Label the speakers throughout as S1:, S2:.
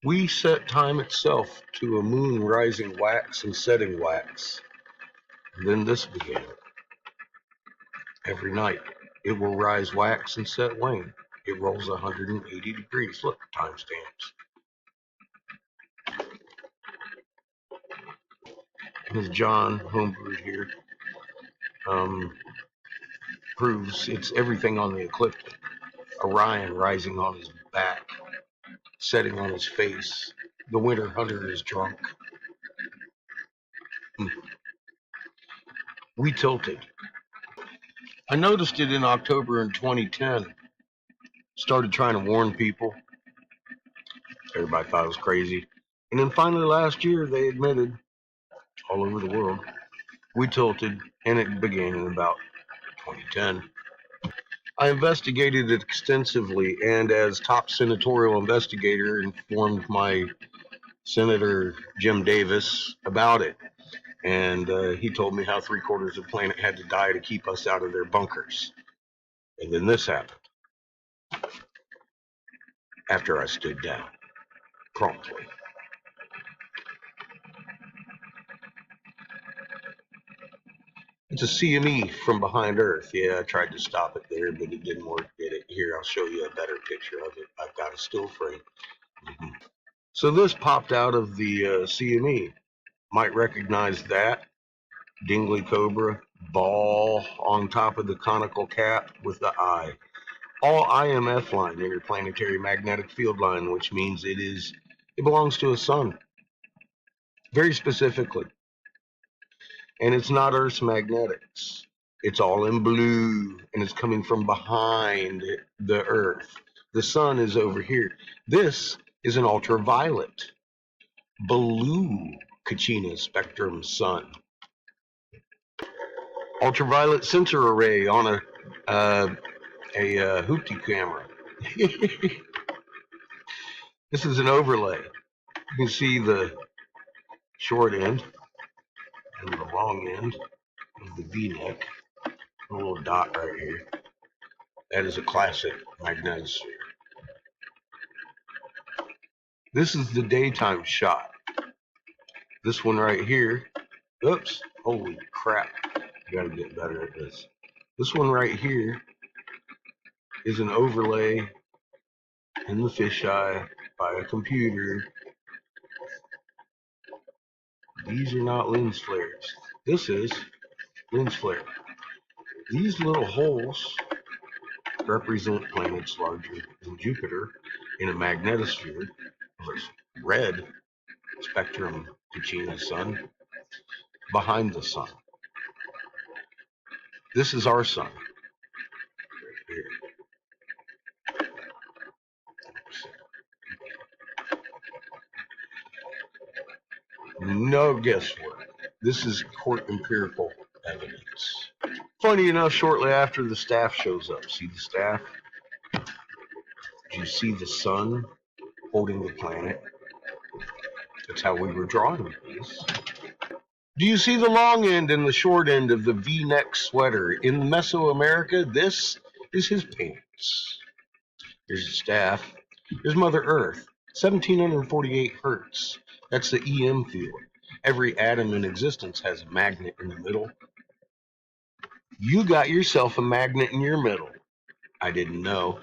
S1: We set time itself to a moon rising wax and setting wax. And then this began. Every night it will rise wax and set wane. It rolls 180 degrees. Look, timestamps. As John homebrewed here, proves it's everything on the ecliptic. Orion rising on his back, setting on his face. The winter hunter is drunk. We tilted. I noticed it in October in 2010. Started trying to warn people. Everybody thought it was crazy. And then finally last year they admitted, all over the world, we tilted, and it began in about 2010. I investigated it extensively, and as top senatorial investigator, informed my Senator Jim Davis about it. And he told me how 3/4 of the planet had to die to keep us out of their bunkers. And then this happened. After I stood down, promptly. It's a CME from behind Earth. Yeah, I tried to stop it there, but it didn't work, did it? Here, I'll show you a better picture of it. I've got a still frame. So this popped out of the CME. Might recognize that. Dingley Cobra, ball on top of the conical cap with the eye. All IMF line, interplanetary magnetic field line, which means it belongs to a sun, very specifically. And it's not Earth's magnetics. It's all in blue, and it's coming from behind the Earth. The sun is over here. This is an ultraviolet, blue kachina spectrum sun. Ultraviolet sensor array on a hoopty camera. This is an overlay. You can see the short end and the long end of the V-neck. A little dot right here. That is a classic magnetosphere. This is the daytime shot. This one right here. Oops. Holy crap. I gotta get better at this. This one right here is an overlay in the fisheye by a computer. These are not lens flares. This is lens flare. These little holes represent planets larger than Jupiter in a magnetosphere of a red spectrum kachina sun behind the sun. This is our sun. Right here. No guesswork. This is court empirical evidence. Funny enough, shortly after the staff shows up, see the staff? Do you see the sun holding the planet? That's how we were drawing these. Do you see the long end and the short end of the V-neck sweater? In Mesoamerica, this is his pants. Here's the staff. Here's Mother Earth, 1748 hertz. That's the EM field. Every atom in existence has a magnet in the middle. You got yourself a magnet in your middle. I didn't know.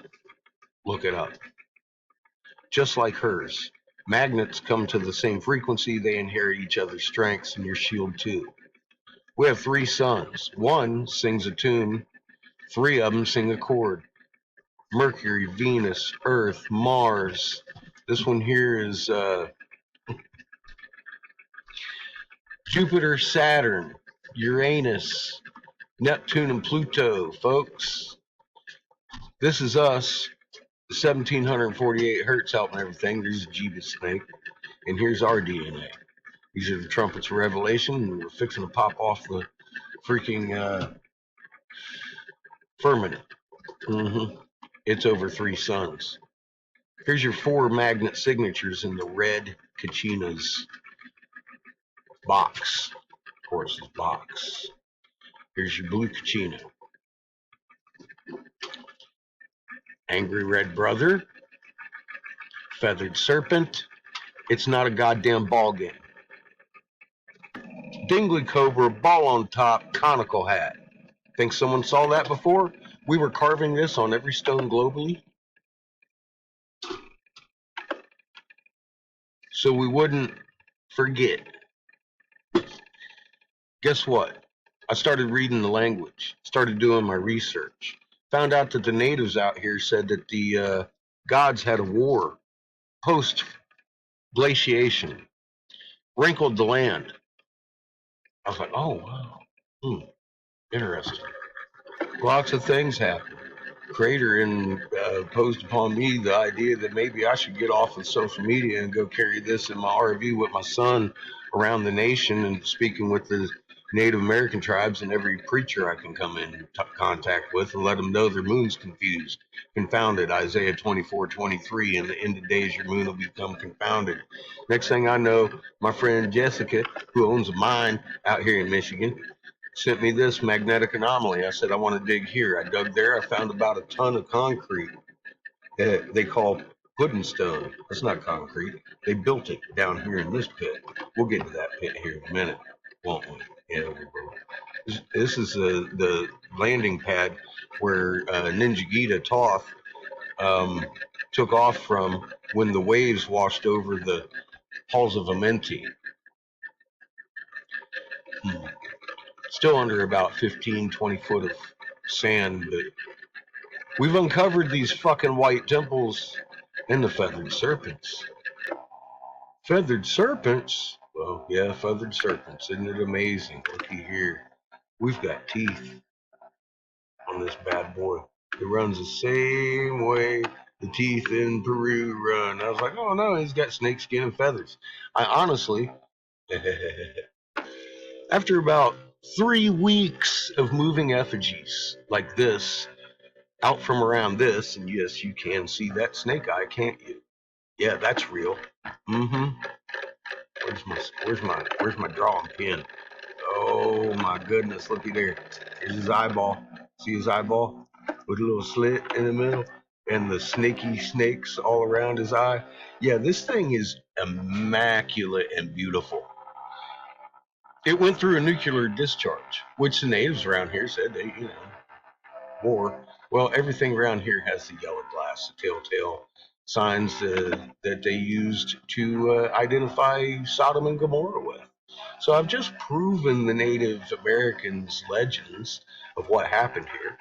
S1: Look it up. Just like hers. Magnets come to the same frequency, they inherit each other's strengths, and your shield too. We have 3 suns. One sings a tune, 3 of them sing a chord. Mercury, Venus, Earth, Mars. This one here is Jupiter, Saturn, Uranus, Neptune, and Pluto, folks. This is us, the 1748 hertz helping everything. There's a Jeebus snake. And here's our DNA. These are the trumpets of Revelation, and we're fixing to pop off the freaking firmament. It's over 3 suns. Here's your 4 magnet signatures in the red Kachina's box. Of course, it's box. Here's your blue Kachina. Angry Red Brother, Feathered Serpent, It's not a goddamn ball game. Dingley cobra, ball on top, conical hat. Think someone saw that before? We were carving this on every stone globally, so we wouldn't forget. Guess what? I started reading the language, started doing my research. Found out that the natives out here said that the gods had a war post glaciation, wrinkled the land. I was like, oh, wow. Interesting. Lots of things happen. Creator and posed upon me the idea that maybe I should get off of social media and go carry this in my RV with my son around the nation and speaking with the Native American tribes and every preacher I can come in contact with and let them know their moon's confused, confounded. Isaiah 24:23. In the end of days, your moon will become confounded. Next thing I know, my friend Jessica, who owns a mine out here in Michigan, sent me this magnetic anomaly. I said, I want to dig here. I dug there. I found about a ton of concrete that they call pudding stone. It's not concrete. They built it down here in this pit. We'll get to that pit here in a minute, won't we? Yeah, we will. This is the landing pad where Ninja Gita Toth um, took off from when the waves washed over the halls of Amenti. Still under about 15, 20 foot of sand, but we've uncovered these fucking white temples and the feathered serpents. Feathered serpents? Well, yeah, feathered serpents. Isn't it amazing? Looky here. We've got teeth on this bad boy. It runs the same way the teeth in Peru run. I was like, oh no, he's got snake skin and feathers. I honestly, after about 3 weeks of moving effigies like this out from around this, and yes, you can see that snake eye, can't you? Yeah, that's real. Mm-hmm. Where's my drawing pen? Oh my goodness, looky there. There's his eyeball. See his eyeball? With a little slit in the middle and the snaky snakes all around his eye. Yeah, this thing is immaculate and beautiful. It went through a nuclear discharge, which the natives around here said they, war. Well, everything around here has the yellow glass, the telltale signs that they used to identify Sodom and Gomorrah with. So I've just proven the Native Americans' legends of what happened here.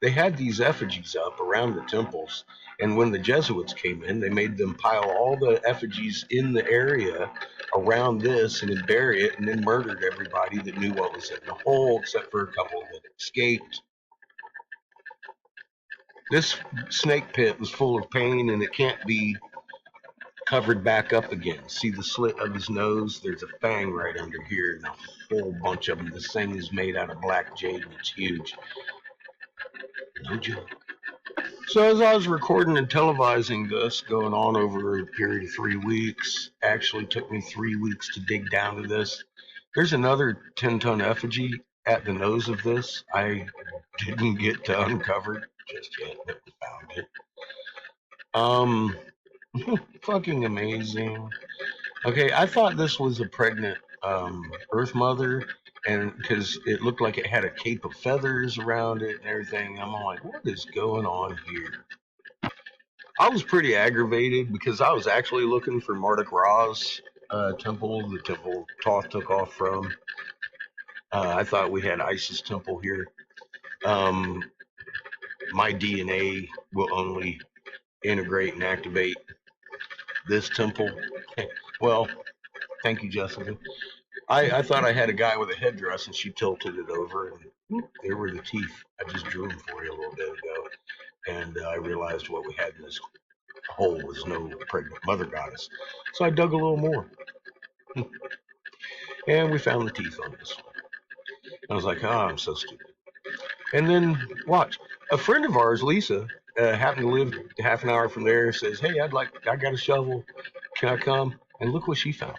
S1: They had these effigies up around the temples, and when the Jesuits came in, they made them pile all the effigies in the area around this and then bury it, and then murdered everybody that knew what was in the hole, except for a couple that escaped. This snake pit was full of pain, and it can't be covered back up again. See the slit of his nose? There's a fang right under here, and a whole bunch of them. This thing is made out of black jade, and it's huge. No joke. So as I was recording and televising this, going on over a period of 3 weeks, actually took me 3 weeks to dig down to this. There's another 10-ton effigy at the nose of this. I didn't get to uncover just yet, but we found it. Fucking amazing. Okay, I thought this was a pregnant Earth Mother, and because it looked like it had a cape of feathers around it and everything. I'm like, what is going on here? I was pretty aggravated because I was actually looking for Marduk Ra's temple, the temple Thoth took off from. I thought we had Isis temple here. Um, my DNA will only integrate and activate this temple. Well, thank you, Jessica. I thought I had a guy with a headdress, and she tilted it over, and there were the teeth. I just drew them for you a little bit ago, and I realized what we had in this hole was no pregnant mother goddess. So I dug a little more, and we found the teeth on this one. I was like, oh, I'm so stupid. And then watch, a friend of ours, Lisa, happened to live half an hour from there. Says, hey, I got a shovel. Can I come? And look what she found.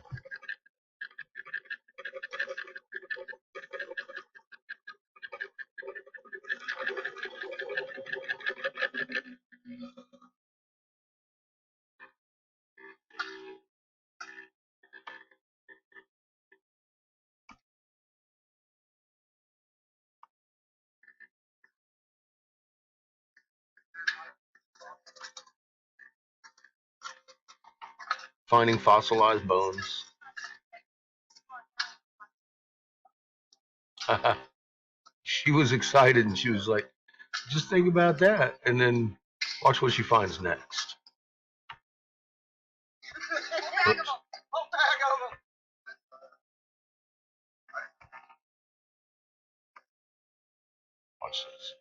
S1: finding fossilized bones. She was excited and she was like, just think about that. And then watch what she finds next. Oops. Watch this.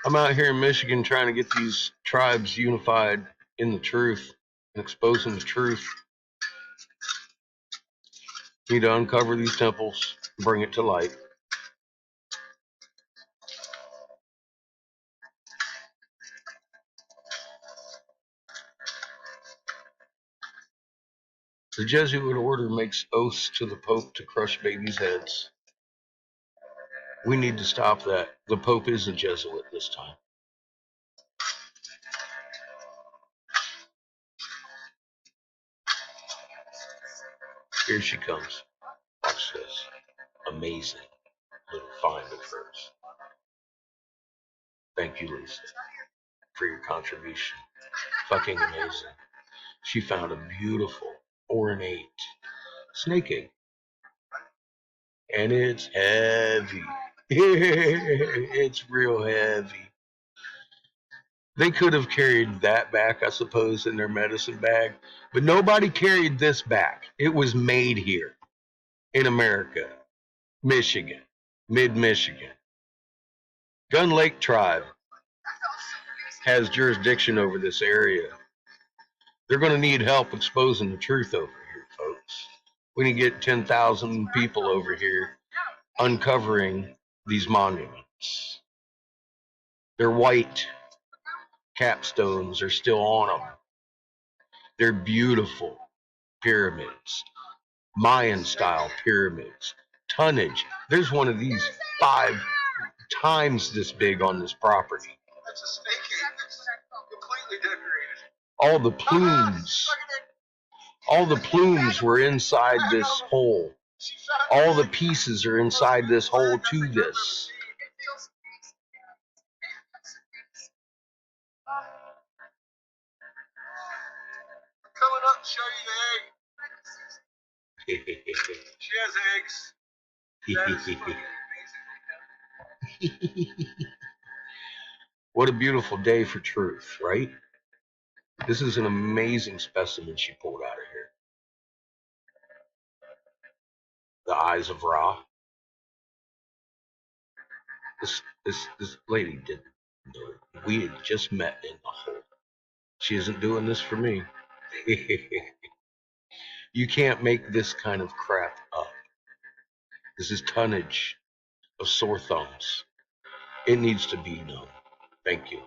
S1: I'm out here in Michigan trying to get these tribes unified in the truth and exposing the truth. Need to uncover these temples, bring it to light. The Jesuit order makes oaths to the Pope to crush babies' heads. We need to stop that. The Pope is a Jesuit this time. Here she comes. Watch this. Amazing little find of hers. Thank you, Lisa, for your contribution. Fucking amazing. She found a beautiful, ornate snake egg. And it's heavy. It's real heavy. They could have carried that back, I suppose, in their medicine bag, but nobody carried this back. It was made here in America, Michigan, mid Michigan. Gun Lake Tribe has jurisdiction over this area. They're going to need help exposing the truth over here, folks. We need to get 10,000 people over here uncovering these monuments. They're white capstones are still on them. They're beautiful pyramids, Mayan style pyramids. Tonnage. There's one of these 5 times this big on this property. That's a snake cave. It's completely decorated. All the plumes were inside this hole. All the pieces are inside this hole to this. Coming up to show you the egg. She has eggs. That is fucking amazing. What a beautiful day for truth, right? This is an amazing specimen she pulled out of here. The eyes of Ra. This lady didn't do it. We had just met in the hole. She isn't doing this for me. You can't make this kind of crap up. This is tonnage of sore thumbs. It needs to be known. Thank you.